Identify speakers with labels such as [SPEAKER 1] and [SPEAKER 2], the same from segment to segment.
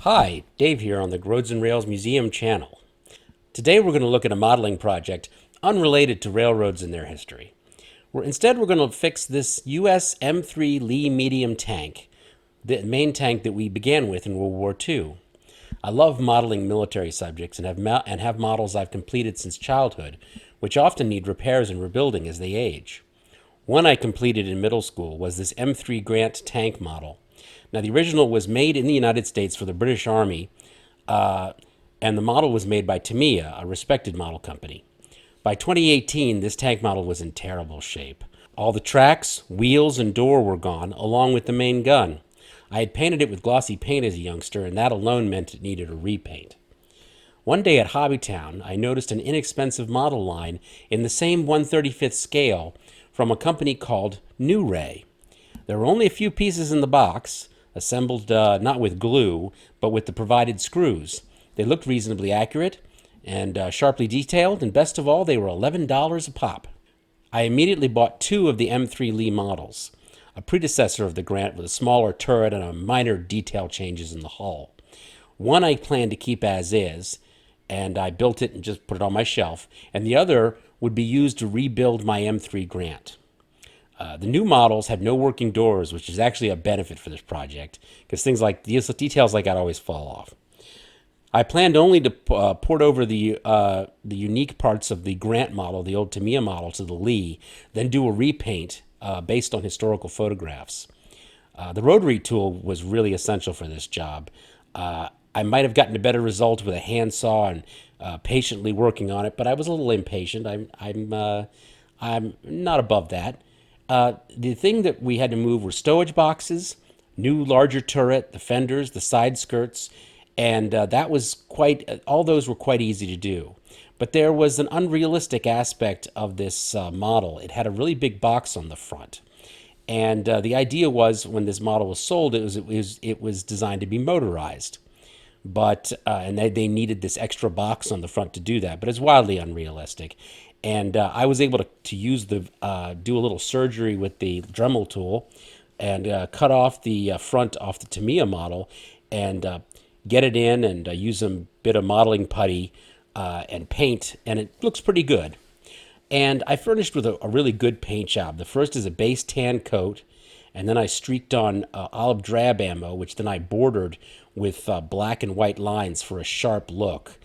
[SPEAKER 1] Hi, Dave here on the Roads and Rails Museum channel. Today we're going to look at a modeling project unrelated to railroads and their history. Instead, we're going to fix this US M3 Lee medium tank, the main tank that we began with in World War II. I love modeling military subjects and have models I've completed since childhood, which often need repairs and rebuilding as they age. One I completed in middle school was this M3 Grant tank model. Now, the original was made in the United States for the British Army, and the model was made by Tamiya, a respected model company. By 2018, this tank model was in terrible shape. All the tracks, wheels, and door were gone, along with the main gun. I had painted it with glossy paint as a youngster, and that alone meant it needed a repaint. One day at Hobbytown, I noticed an inexpensive model line in the same 1/35th scale from a company called NewRay. There were only a few pieces in the box, assembled not with glue, but with the provided screws. They looked reasonably accurate and sharply detailed, and best of all, they were $11 a pop. I immediately bought two of the M3 Lee models, a predecessor of the Grant with a smaller turret and a minor detail changes in the hull. One I planned to keep as is, and I built it and just put it on my shelf, and the other would be used to rebuild my M3 Grant. The new models have no working doors, which is actually a benefit for this project, because things like these details like that always fall off. I planned only to port over the unique parts of the Grant model, the old Tamiya model, to the Lee, then do a repaint based on historical photographs. The rotary tool was really essential for this job. I might have gotten a better result with a handsaw and patiently working on it, but I was a little impatient. I'm not above that. The thing that we had to move were stowage boxes, new larger turret, the fenders, the side skirts, and that was all those were quite easy to do. But there was an unrealistic aspect of this model. It had a really big box on the front. And the idea was when this model was sold, it was designed to be motorized. But and they needed this extra box on the front to do that, but it's wildly unrealistic. And I was able to use do a little surgery with the Dremel tool and cut off the front off the Tamiya model and get it in and use a bit of modeling putty and paint, and it looks pretty good. And I furnished with a really good paint job. The first is a base tan coat, and then I streaked on olive drab ammo, which then I bordered with black and white lines for a sharp look.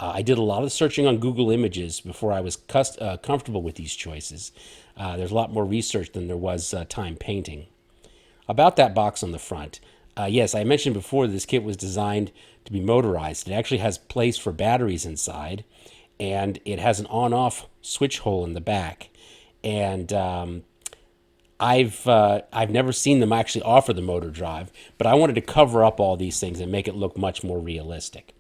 [SPEAKER 1] I did a lot of searching on Google Images before I was comfortable with these choices. There's a lot more research than there was time painting. About that box on the front, yes, I mentioned before this kit was designed to be motorized. It actually has place for batteries inside, and it has an on-off switch hole in the back. And I've never seen them actually offer the motor drive, but I wanted to cover up all these things and make it look much more realistic.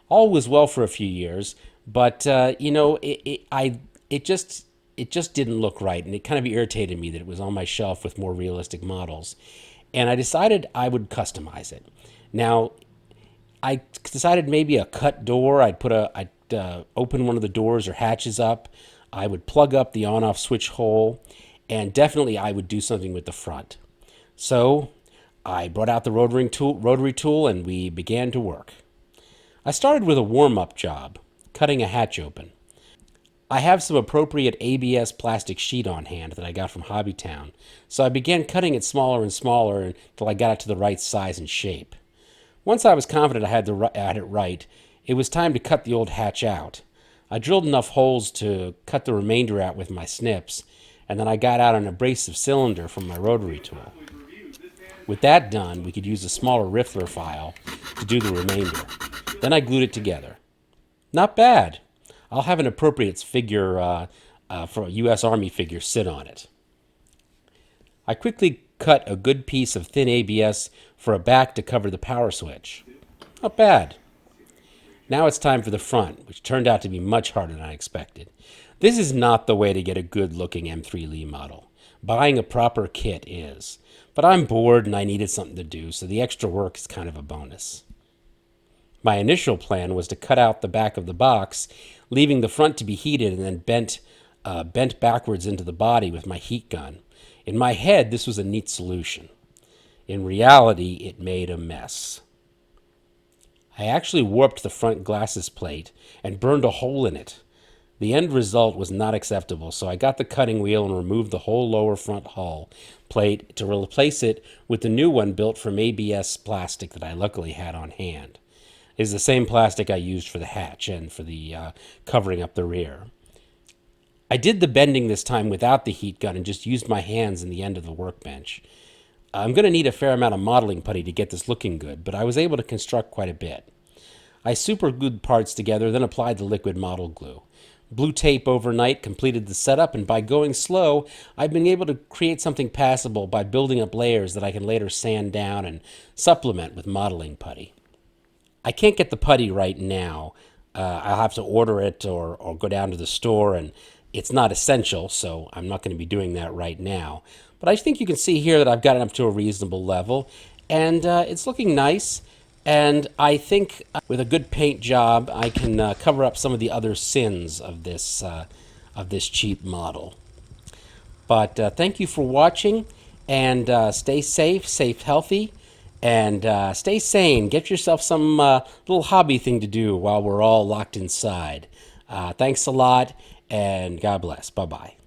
[SPEAKER 1] All was well for a few years, but it just didn't look right, and it kind of irritated me that it was on my shelf with more realistic models. And I decided I would customize it. Now, I decided maybe a cut door. I'd open one of the doors or hatches up. I would plug up the on-off switch hole, and definitely I would do something with the front. So I brought out the rotary tool, and we began to work. I started with a warm-up job, cutting a hatch open. I have some appropriate ABS plastic sheet on hand that I got from Hobbytown, so I began cutting it smaller and smaller until I got it to the right size and shape. Once I was confident I had it right, it was time to cut the old hatch out. I drilled enough holes to cut the remainder out with my snips, and then I got out an abrasive cylinder from my rotary tool. With that done, we could use a smaller Riffler file to do the remainder. Then I glued it together. Not bad. I'll have an appropriate figure for a U.S. Army figure sit on it. I quickly cut a good piece of thin ABS for a back to cover the power switch. Not bad. Now it's time for the front, which turned out to be much harder than I expected. This is not the way to get a good-looking M3 Lee model. Buying a proper kit is. But I'm bored and I needed something to do, so the extra work is kind of a bonus. My initial plan was to cut out the back of the box, leaving the front to be heated and then bent backwards into the body with my heat gun. In my head, this was a neat solution. In reality, it made a mess. I actually warped the front glasses plate and burned a hole in it. The end result was not acceptable, so I got the cutting wheel and removed the whole lower front hull plate to replace it with the new one built from ABS plastic that I luckily had on hand. It is the same plastic I used for the hatch and for the covering up the rear. I did the bending this time without the heat gun and just used my hands in the end of the workbench. I'm going to need a fair amount of modeling putty to get this looking good, but I was able to construct quite a bit. I superglued parts together, then applied the liquid model glue. Blue tape overnight completed the setup, and by going slow, I've been able to create something passable by building up layers that I can later sand down and supplement with modeling putty. I can't get the putty right now. I'll have to order it or go down to the store, and it's not essential, so I'm not going to be doing that right now. But I think you can see here that I've got it up to a reasonable level, and it's looking nice. And I think with a good paint job, I can cover up some of the other sins of this cheap model. But thank you for watching, and stay safe, healthy, and stay sane. Get yourself some little hobby thing to do while we're all locked inside. Thanks a lot, and God bless. Bye-bye.